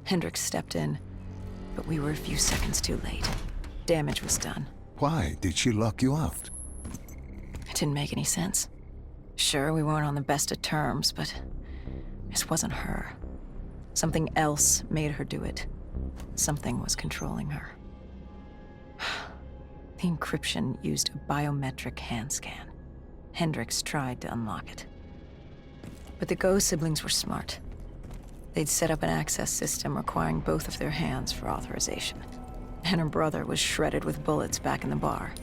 Hendricks stepped in, but we were a few seconds too late. Damage was done. Why did she lock you out? It didn't make any sense. Sure, we weren't on the best of terms, but this wasn't her. Something else made her do it. Something was controlling her. The encryption used a biometric hand scan. Hendricks tried to unlock it. But the Go siblings were smart. They'd set up an access system requiring both of their hands for authorization. And her brother was shredded with bullets back in the bar.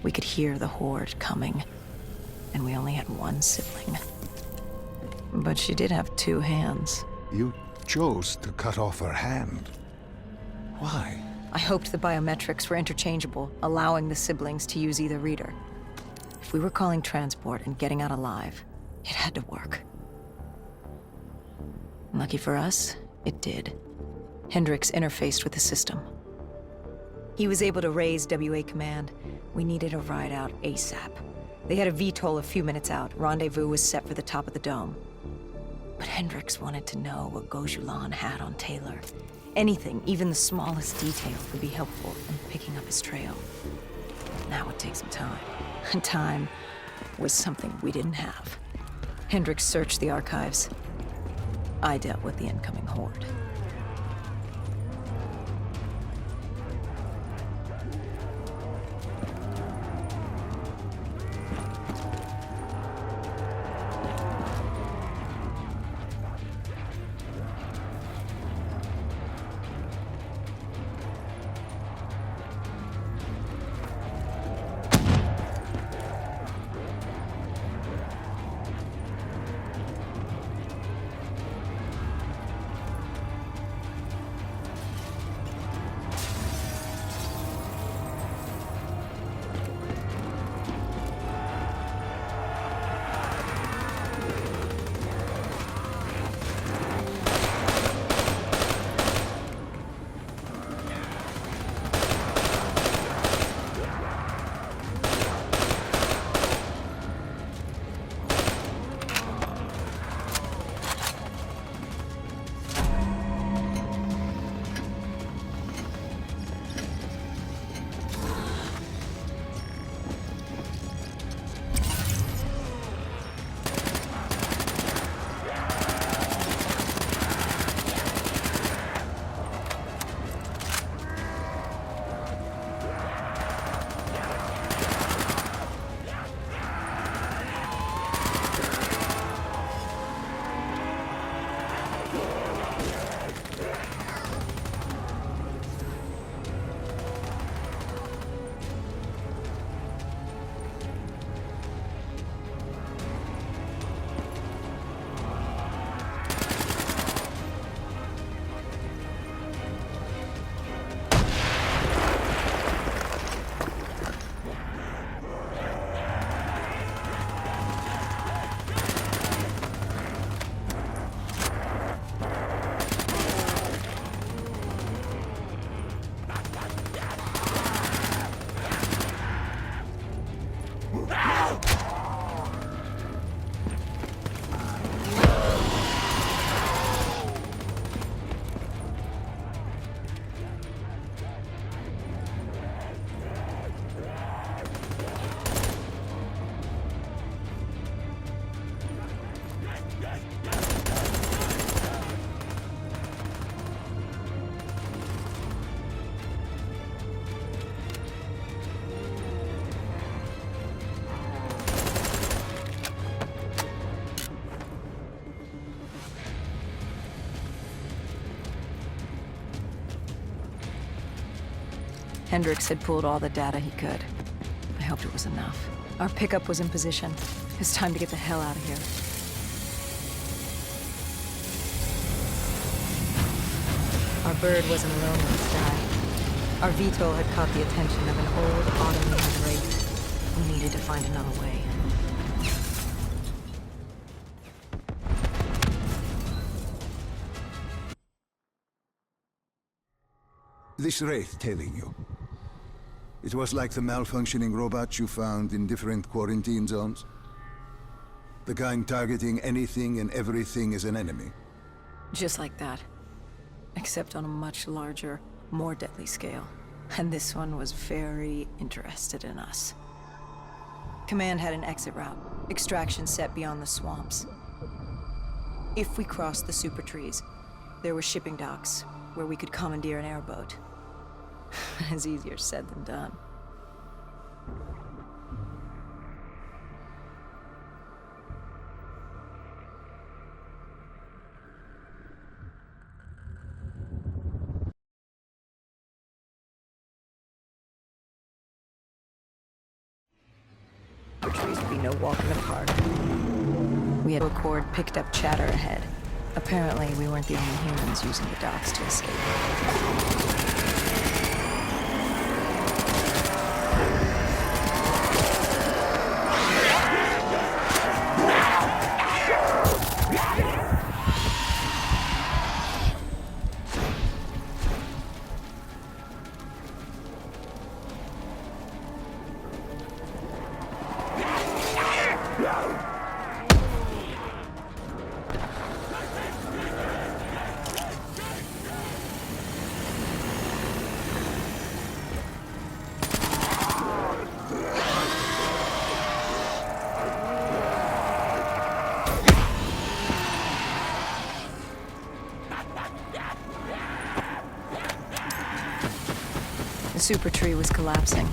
We could hear the horde coming, and we only had one sibling. But she did have two hands. You chose to cut off her hand. Why? I hoped the biometrics were interchangeable, allowing the siblings to use either reader. If we were calling transport and getting out alive, it had to work. Lucky for us, it did. Hendricks interfaced with the system. He was able to raise WA command. We needed a ride out ASAP. They had a VTOL a few minutes out. Rendezvous was set for the top of the dome. But Hendricks wanted to know what Gojulan had on Taylor. Anything, even the smallest detail, would be helpful in picking up his trail. That would take some time. And time was something we didn't have. Hendricks searched the archives. I dealt with the incoming horde. Hendricks had pulled all the data he could. I hoped it was enough. Our pickup was in position. It's time to get the hell out of here. Our bird wasn't alone in the sky. Our VTOL had caught the attention of an old Ottoman wraith. We needed to find another way. This wraith tailing you. It was like the malfunctioning robots you found in different quarantine zones. The kind targeting anything and everything as an enemy. Just like that. except on a much larger, more deadly scale. And this one was very interested in us. Command had an exit route, extraction set beyond the swamps. If we crossed the super trees, there were shipping docks where we could commandeer an airboat. It's easier said than done. The trees would be no walk in the park. We had Accord picked up chatter ahead. Apparently, we weren't the only humans using the docks to escape. The super tree was collapsing.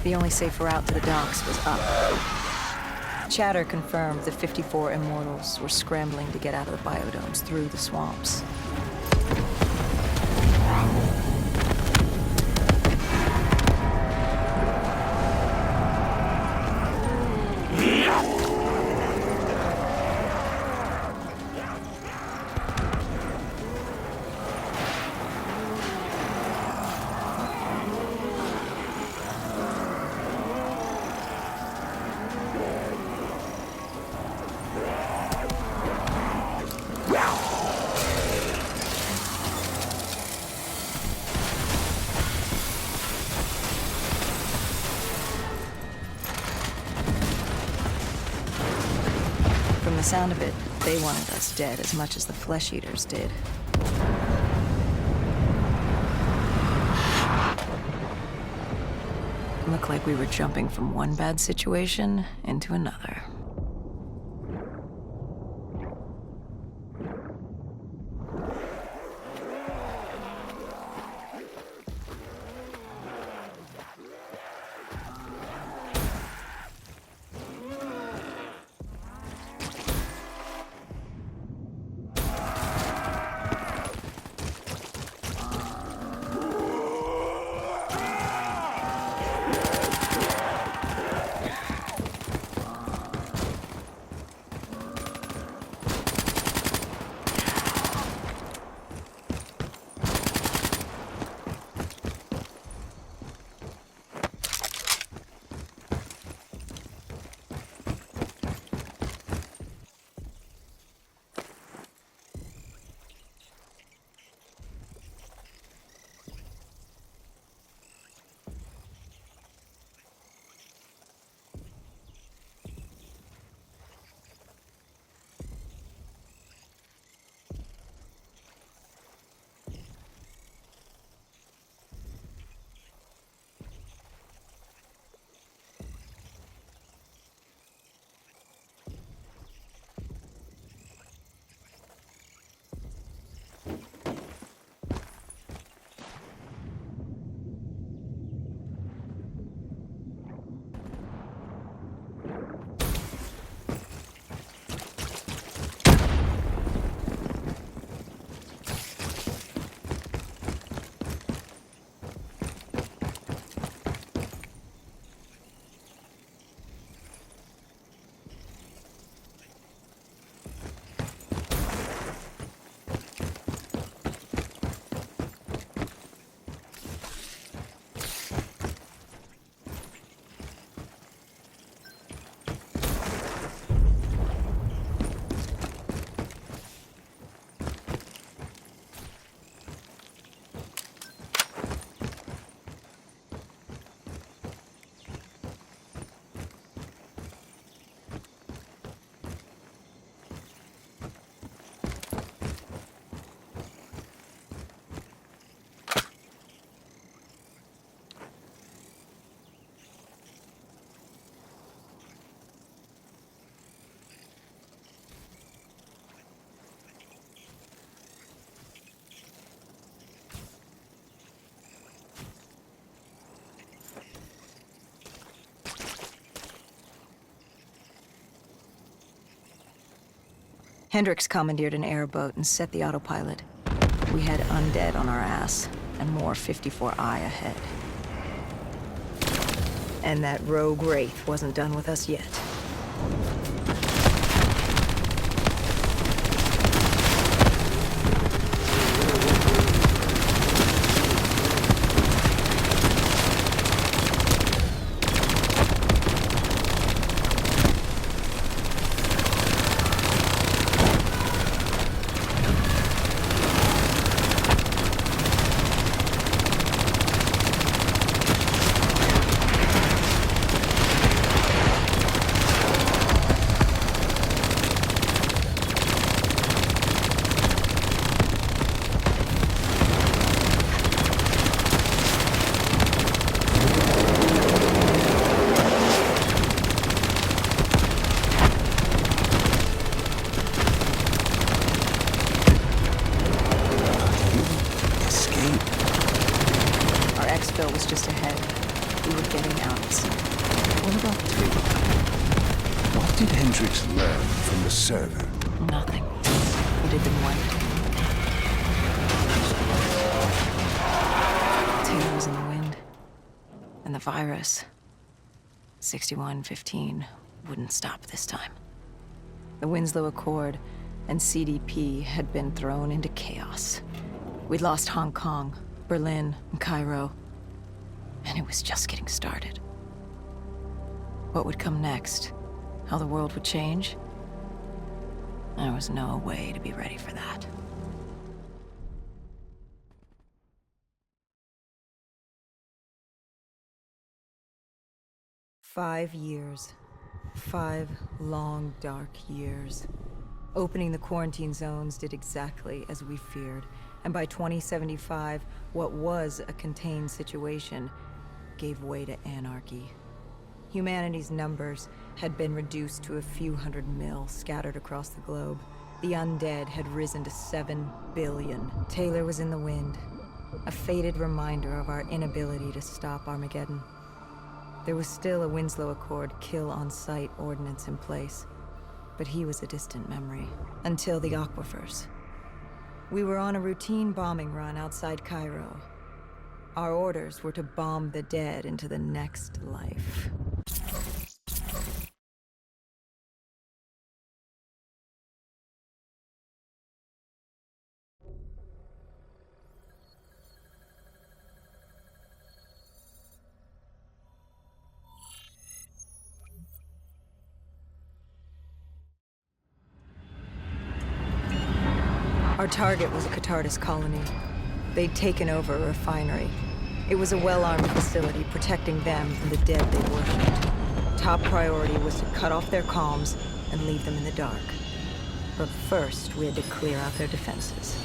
The only safe route to the docks was up. Chatter confirmed that 54 immortals were scrambling to get out of the biodomes through the swamps. From the sound of it, they wanted us dead as much as the flesh eaters did. Looked like we were jumping from one bad situation into another. Hendricks commandeered an airboat and set the autopilot. We had undead on our ass, and more 54I ahead. And that rogue Wraith wasn't done with us yet. Exfil was just ahead. We were getting out of sight. What about Taylor? What did Hendricks learn from the server? Nothing. It had been wiped. Taylor was in the wind. And the virus, 6115, wouldn't stop this time. The Winslow Accord and CDP had been thrown into chaos. We'd lost Hong Kong, Berlin, and Cairo. And it was just getting started. What would come next? How the world would change? There was no way to be ready for that. "5 years. 5 long, dark years. Opening the quarantine zones did exactly as we feared. And by 2075, what was a contained situation gave way to anarchy. Humanity's numbers had been reduced to a few hundred mil scattered across the globe. The undead had risen to 7 billion. Taylor was in the wind, a faded reminder of our inability to stop Armageddon. There was still a Winslow Accord kill-on-sight ordinance in place, but he was a distant memory, until the aquifers. We were on a routine bombing run outside Cairo. Our orders were to bomb the dead into the next life. Our target was a Catardus colony. They'd taken over a refinery. It was a well-armed facility protecting them from the dead they worshipped. Top priority was to cut off their comms and leave them in the dark. But first, we had to clear out their defenses.